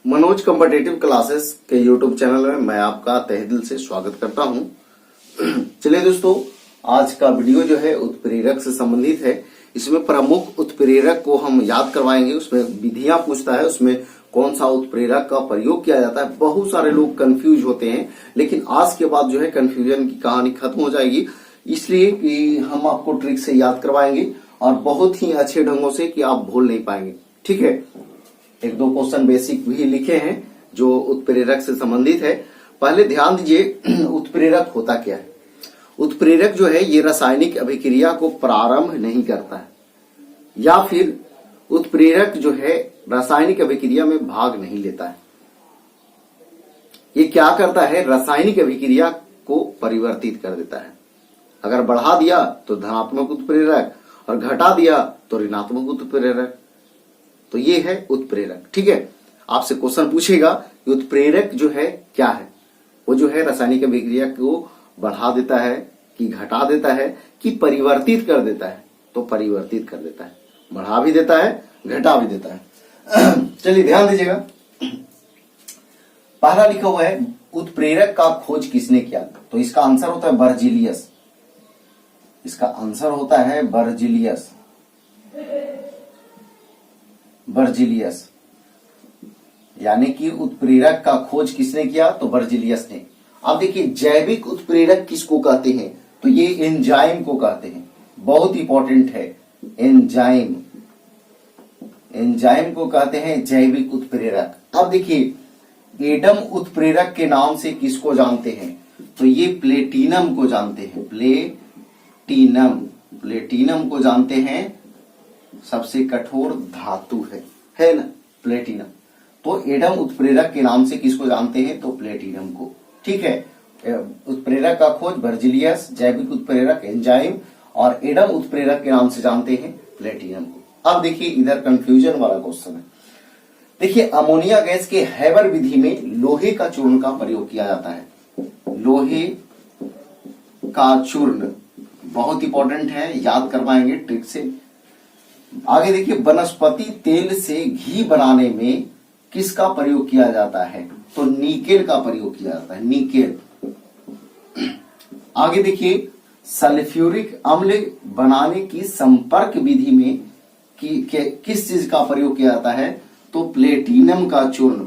Manoj competitive classes के YouTube channel में मैं आपका तहे दिल से स्वागत करता हूं। चलिए दोस्तों, आज का वीडियो जो है उत्प्रेरक से संबंधित है। इसमें प्रमुख उत्प्रेरक को हम याद करवाएंगे। उसमें विधियां पूछता है, उसमें कौन सा उत्प्रेरक का प्रयोग किया जाता है। बहुत सारे लोग कंफ्यूज होते हैं, लेकिन आज के बाद जो है कंफ्यूजन की कहानी खत्म हो जाएगी, इसलिए कि हम आपको ट्रिक से याद करवाएंगे और बहुत ही अच्छे ढंगों से कि आप भूल नहीं पाएंगे। ठीक है, एक दो क्वेश्चन बेसिक भी लिखे हैं जो उत्प्रेरक से संबंधित है। पहले ध्यान दीजिए, उत्प्रेरक होता क्या है। उत्प्रेरक जो है ये रासायनिक अभिक्रिया को प्रारंभ नहीं करता है, या फिर उत्प्रेरक जो है रासायनिक अभिक्रिया में भाग नहीं लेता है। ये क्या करता है, रासायनिक अभिक्रिया को परिवर्तित कर देता है। अगर बढ़ा दिया तो धनात्मक उत्प्रेरक और घटा दिया तो ऋणात्मक उत्प्रेरक। तो ये है उत्प्रेरक। ठीक है, आपसे क्वेश्चन पूछेगा कि उत्प्रेरक जो है क्या है। वो जो है रासायनिक अभिक्रिया को बढ़ा देता है कि घटा देता है कि परिवर्तित कर देता है। तो परिवर्तित कर देता है, बढ़ा भी देता है, घटा भी देता है। चलिए ध्यान दीजिएगा, पहला लिखा हुआ है उत्प्रेरक का खोज किसने किया। तो इसका आंसर होता है बर्जीलियस। इसका आंसर होता है बर्जीलियस। बर्जीलियस यानी कि उत्प्रेरक का खोज किसने किया, तो बर्जीलियस ने। अब देखिए, जैविक उत्प्रेरक किसको कहते हैं, तो ये एंजाइम को कहते हैं। बहुत इंपॉर्टेंट है, एंजाइम। एंजाइम को कहते हैं जैविक उत्प्रेरक। अब देखिए, एडम उत्प्रेरक के नाम से किसको जानते हैं, तो ये प्लेटिनम को जानते हैं। प्लेटिनम को जानते हैं, सबसे कठोर धातु है ना प्लेटिनम। तो एडम उत्प्रेरक के नाम से किसको जानते हैं, तो प्लेटिनम को। ठीक है, उत्प्रेरक का खोज बर्जीलियस, जैविक उत्प्रेरक एंजाइम, और एडम उत्प्रेरक के नाम से जानते हैं प्लेटिनम को। अब देखिए, इधर कंफ्यूजन वाला क्वेश्चन है। देखिए, अमोनिया गैस के हैबर विधि में लोहे का चूर्ण का प्रयोग किया जाता है। लोहे का चूर्ण बहुत इंपॉर्टेंट है, याद करवाएंगे ट्रिक से। आगे देखिए, वनस्पति तेल से घी बनाने में किसका प्रयोग किया जाता है, तो निकेल का प्रयोग किया जाता है, निकेल। आगे देखिए, सल्फ्यूरिक अम्ल बनाने की संपर्क विधि में किस चीज का प्रयोग किया जाता है, तो प्लेटिनम का चूर्ण।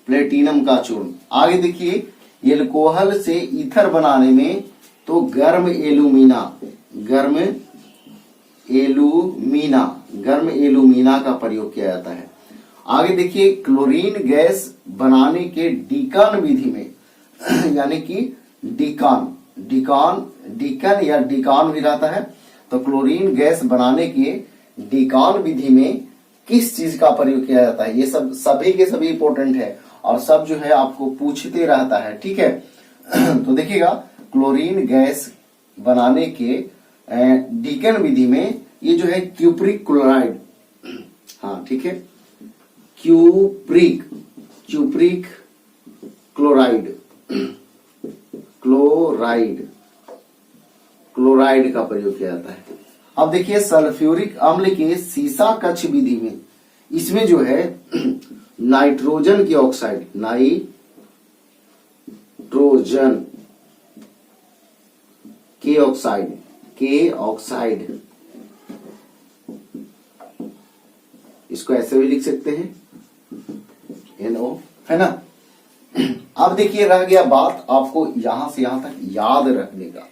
प्लेटिनम का चूर्ण। आगे देखिए, एल्कोहल से ईथर बनाने में तो गर्म एलुमिना का प्रयोग किया जाता है। आगे देखिए, क्लोरीन गैस बनाने के डीकन विधि में यानी कि डीकन या डीकन भी रहता है। तो क्लोरीन गैस बनाने के डीकन विधि में किस चीज का प्रयोग किया जाता है। ये सब सभी के सभी इंपॉर्टेंट है और सब जो है आपको पूछते रहता है। ठीक है, तो देखिएगा, क्लोरीन गैस बनाने के डीकन विधि में ये जो है क्यूप्रिक क्लोराइड, हाँ ठीक है, क्यूप्रिक क्लोराइड का प्रयोग किया जाता है। अब देखिए, सल्फ्यूरिक अम्ल के सीसा कक्ष विधि में इसमें जो है नाइट्रोजन की ऑक्साइड, के ऑक्साइड, इसको ऐसे भी लिख सकते हैं NO, है ना। अब देखिए, रह गया बात आपको यहां से यहां तक याद रखने का।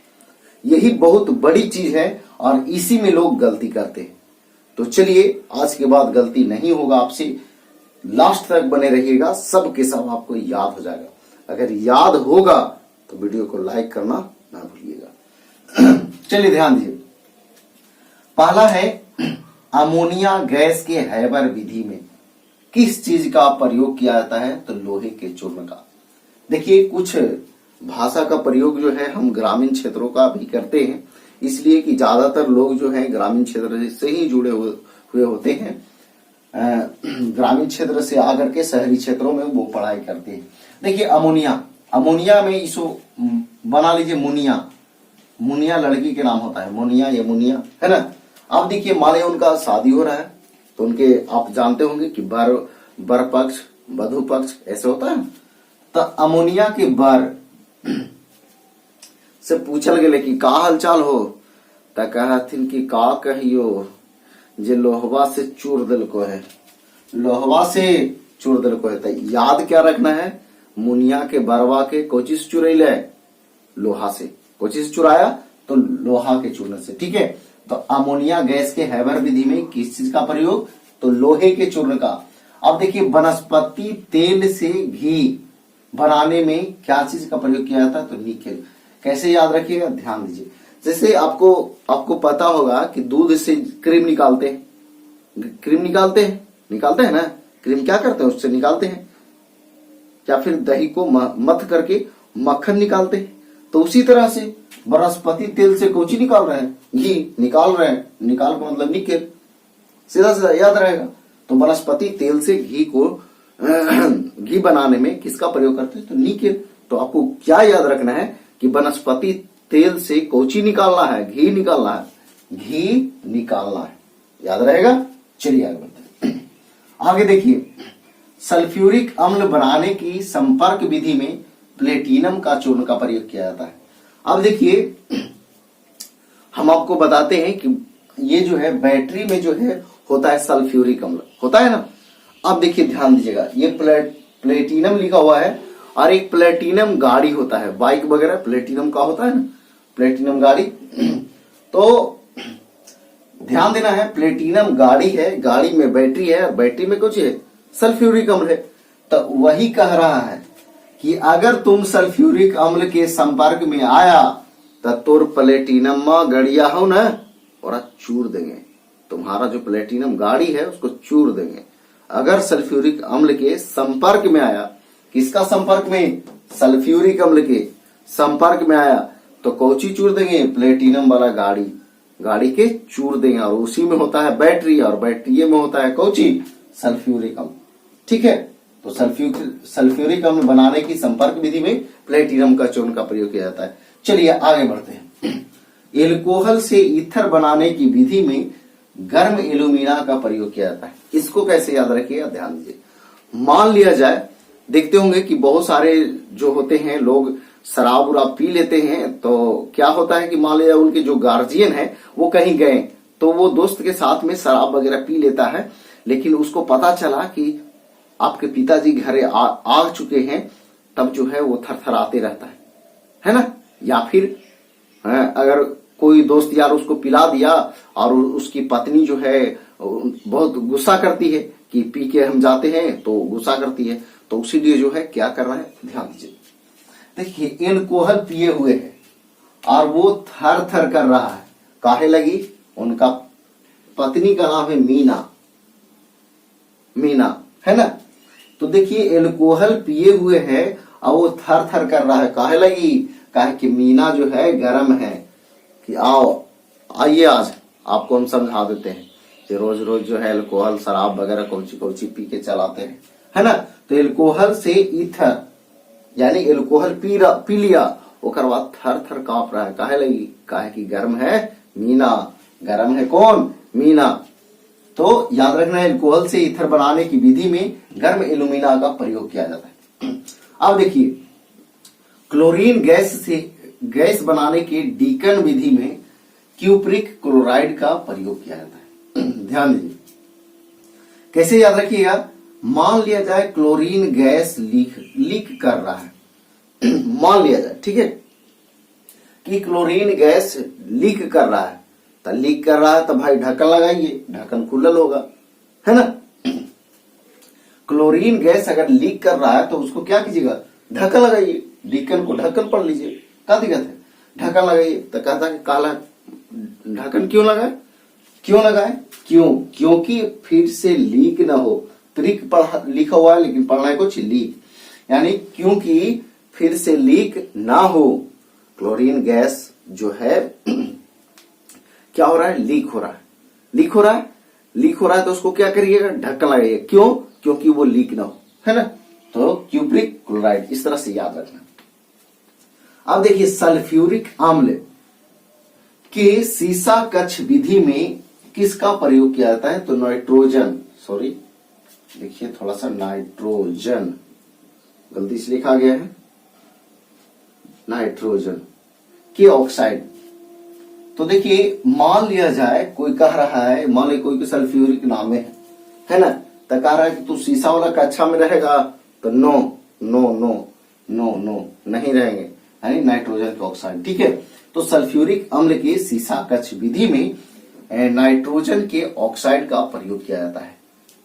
यही बहुत बड़ी चीज है और इसी में लोग गलती करते हैं। तो चलिए, आज के बाद गलती नहीं होगा आपसे, लास्ट तक बने रहिएगा, सब के सब आपको याद हो जाएगा। अगर याद होगा तो वीडियो को लाइक करना ना भूलिएगा। चलिए ध्यान दीजिए, पहला है अमोनिया गैस के हैबर विधि में किस चीज का प्रयोग किया जाता है, तो लोहे के चूर्ण का। देखिए, कुछ भाषा का प्रयोग जो है हम ग्रामीण क्षेत्रों का भी करते हैं, इसलिए कि ज्यादातर लोग जो है ग्रामीण क्षेत्र से ही जुड़े हुए होते हैं। ग्रामीण क्षेत्र से आकर के शहरी क्षेत्रों में वो पढ़ाई करते हैं। देखिए, अमोनिया में इसको बना लीजिए मुनिया, मुनिया लड़की के नाम होता है, मोनिया या मुनिया, है ना। अब देखिए मान लिया उनका शादी हो रहा है, तो उनके आप जानते होंगे कि बर पक्ष वधु पक्ष ऐसे होता है। तो अमोनिया के बर से पूछल गेले कि का हालचाल हो, त कहथिन कि का कहियो जे लोहवा से चूर दिल को है, लोहवा से चूर दिल को है। तो याद क्या रखना है, मुनिया के बरवा के कोचिस चुरैले, लोहा से, कोचिस चुराया तो लोहा के चूर्ण से, ठीक है। तो अमोनिया गैस के हैबर विधि में किस चीज का प्रयोग, तो लोहे के चूर्ण का। अब देखिए वनस्पति तेल से घी बनाने में क्या चीज का प्रयोग किया जाता है, तो निकेल। कैसे याद रखिएगा, ध्यान दीजिए। जैसे आपको पता होगा कि दूध से क्रीम निकालते हैं, क्रीम निकालते हैं ना, क्रीम क्या करते हैं, उससे निकालते हैं, या फिर दही को मथ करके मक्खन निकालते हैं। तो उसी तरह से वनस्पति तेल से कोची निकाल रहे हैं, घी निकाल रहे हैं, निकाल का मतलब निकेल, सीधा सीधा याद रहेगा। तो वनस्पति तेल से घी को घी बनाने में किसका प्रयोग करते हैं, तो निकेल। तो आपको क्या याद रखना है कि वनस्पति तेल से कोची निकालना है, घी निकालना है, घी निकालना है, याद रहेगा। चलिए आगे बढ़ते हैं। आगे देखिए, सल्फ्यूरिक अम्ल बनाने की संपर्क विधि में प्लेटिनम का चूर्ण का प्रयोग किया जाता है। अब देखिए हम आपको बताते हैं कि ये जो है बैटरी में जो है होता है सल्फ्यूरिक अम्ल, होता है ना। अब देखिए ध्यान दीजिएगा, ये प्लेटिनम लिखा हुआ है, और एक प्लेटिनम गाड़ी होता है, बाइक वगैरह प्लेटिनम का होता है ना, प्लेटिनम गाड़ी। तो ध्यान देना है, प्लेटिनम गाड़ी है, गाड़ी में बैटरी है, और बैटरी में कुछ है सल्फ्यूरिक अम्ल है। तो वही कह रहा है कि अगर तुम सल्फ्यूरिक अम्ल के संपर्क में आया तो तोर प्लेटिनम गड़िया हो ना, और चूर देंगे, तुम्हारा जो प्लेटिनम गाड़ी है उसको चूर देंगे। अगर सल्फ्यूरिक अम्ल के संपर्क में आया, किसका संपर्क में, सल्फ्यूरिक अम्ल के संपर्क में आया, तो कौची चूर देंगे, प्लेटिनम वाला गाड़ी के चूर देंगे। और उसी में होता है बैटरी, और बैटरी में होता है कौची, सल्फ्यूरिक अम्ल, ठीक है। तो सल्फ्यूरिक अम्ल बनाने की संपर्क विधि में प्लेटिनम का चूर्ण का प्रयोग किया जाता है। चलिए आगे बढ़ते हैं। एल्कोहल से ईथर बनाने की विधि में गर्म एल्यूमिना का प्रयोग किया जाता है। इसको कैसे याद रखिएगा, ध्यान दीजिए। मान लिया जाए, देखते होंगे कि बहुत सारे जो होते हैं लोग शराब उराब पी लेते हैं, तो क्या होता है कि मान लिया उनके जो गार्जियन है वो कहीं गए, तो वो दोस्त के साथ में शराब वगैरह पी लेता है, लेकिन उसको पता चला कि आपके पिताजी घरे आ चुके हैं, तब जो है वो थरथराते रहता है ना। या फिर अगर कोई दोस्त यार उसको पिला दिया और उसकी पत्नी जो है बहुत गुस्सा करती है कि पी के हम जाते हैं, तो गुस्सा करती है, तो उसीलिए जो है क्या करना है, ध्यान दीजिए। देखिए एल्कोहल पिए हुए है और वो थर थर कर रहा है, काहे लगी, उनका पत्नी का नाम है मीना, है ना। तो देखिए एल्कोहल पिए हुए है और वो थर थर कर रहा है, काहे लगी, काहे कि मीना जो है गरम है, कि आइए आज आपको हम समझा देते हैं कि रोज रोज जो है एल्कोहल शराब वगैरह कौची पी के चलाते हैं, है ना। तो एल्कोहल से ईथर यानी एल्कोहल पी लिया, ओकर बाद थर थर कांप रहा है, काहे लगी, काहे कि गर्म है मीना, गर्म है कौन, मीना। तो याद रखना है, एल्कोहल से ईथर बनाने की विधि में गर्म एल्यूमिना का प्रयोग किया जाता है। अब देखिए क्लोरीन गैस बनाने के डीकन विधि में क्यूप्रिक क्लोराइड का प्रयोग किया जाता है। ध्यान दीजिए, कैसे याद रखिएगा, मान लिया जाए क्लोरीन गैस लीक कर रहा है, मान लिया जाए, ठीक है, कि क्लोरीन गैस लीक कर रहा है, तो लीक कर रहा है तो भाई ढक्कन लगाइए, ढक्कन खुलल होगा, है ना। क्लोरीन गैस अगर लीक कर रहा है तो उसको क्या कीजिएगा, ढक्कन लगाइए, ढक्कन को ढक्कन पढ़ लीजिए, क्या दिक्कत है, ढक्कन लगाइए। तो कहता है काला ढक्कन क्यों लगाए, क्योंकि फिर से लीक ना हो, ट्रिक लिखा हुआ है लेकिन पढ़ना है कुछ लीक, यानी क्योंकि फिर से लीक ना हो, क्लोरीन गैस जो है क्या हो रहा है, लीक हो रहा है, तो उसको क्या करिएगा, ढक्कन लगाइए, क्योंकि वो लीक ना हो, है ना। तो क्यूप्रिक क्लोराइड, इस तरह से याद रखना। अब देखिए सल्फ्यूरिक अम्ल के सीसा कक्ष विधि में किसका प्रयोग किया जाता है? तो नाइट्रोजन, सॉरी देखिए थोड़ा सा नाइट्रोजन गलती से लिखा गया है, नाइट्रोजन के ऑक्साइड। तो देखिए मान लिया जाए कोई कह रहा है, मान ली कोई सल्फ्यूरिक नाम है ना, तो कह रहा है कि तू शीशा वाला कक्षा में रहेगा, तो no no no no no नहीं रहेंगे, यानी नाइट्रोजन के ऑक्साइड। ठीक है, तो सल्फ्यूरिक अम्ल के सीसा कक्ष विधि में नाइट्रोजन के ऑक्साइड का प्रयोग किया जाता है।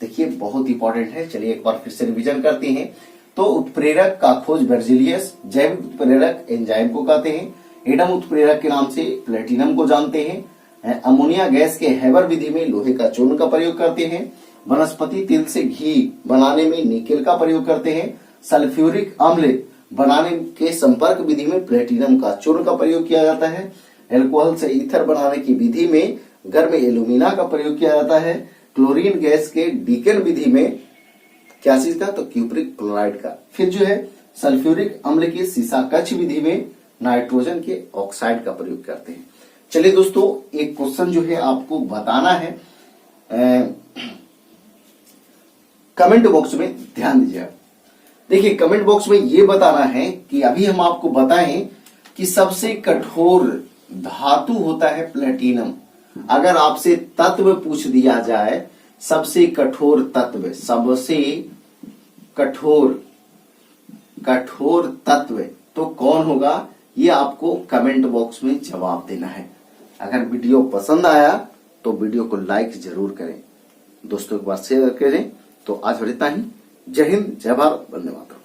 देखिए बहुत इंपॉर्टेंट है, चलिए एक बार फिर से रिवीजन करते हैं। तो उत्प्रेरक का खोज बेर्जेलियस, जैविक उत्प्रेरक एंजाइम को कहते हैं, एडम उत्प्रेरक के नाम से प्लेटिनम को जानते हैं, अमोनिया गैस के हैबर विधि में लोहे का चूर्ण का प्रयोग करते हैं, वनस्पति तेल से घी बनाने में निकेल का प्रयोग करते हैं, सल्फ्यूरिक अम्ल बनाने के संपर्क विधि में प्लेटिनम का चूर्ण का प्रयोग किया जाता है, एल्कोहल से ईथर बनाने की विधि में गर्म एल्यूमिना का प्रयोग किया जाता है, क्लोरीन गैस के डीकेन विधि में क्या चीज का? तो क्यूप्रिक क्लोराइड का। फिर जो है सल्फ्यूरिक अम्ल के सीसा कक्ष विधि में नाइट्रोजन के ऑक्साइड का प्रयोग करते हैं। चलिए दोस्तों एक क्वेश्चन जो है आपको बताना है, कमेंट बॉक्स में ध्यान दीजिए। देखिए कमेंट बॉक्स में ये बताना है कि अभी हम आपको बताएं कि सबसे कठोर धातु होता है प्लेटिनम। अगर आपसे तत्व पूछ दिया जाए, सबसे कठोर तत्व, सबसे कठोर तत्व तो कौन होगा, ये आपको कमेंट बॉक्स में जवाब देना है। अगर वीडियो पसंद आया तो वीडियो को लाइक जरूर करें, दोस्तों के पास शेयर करें। तो आज इतना ही। जय हिंद, जय भारत, वंदे मातरम।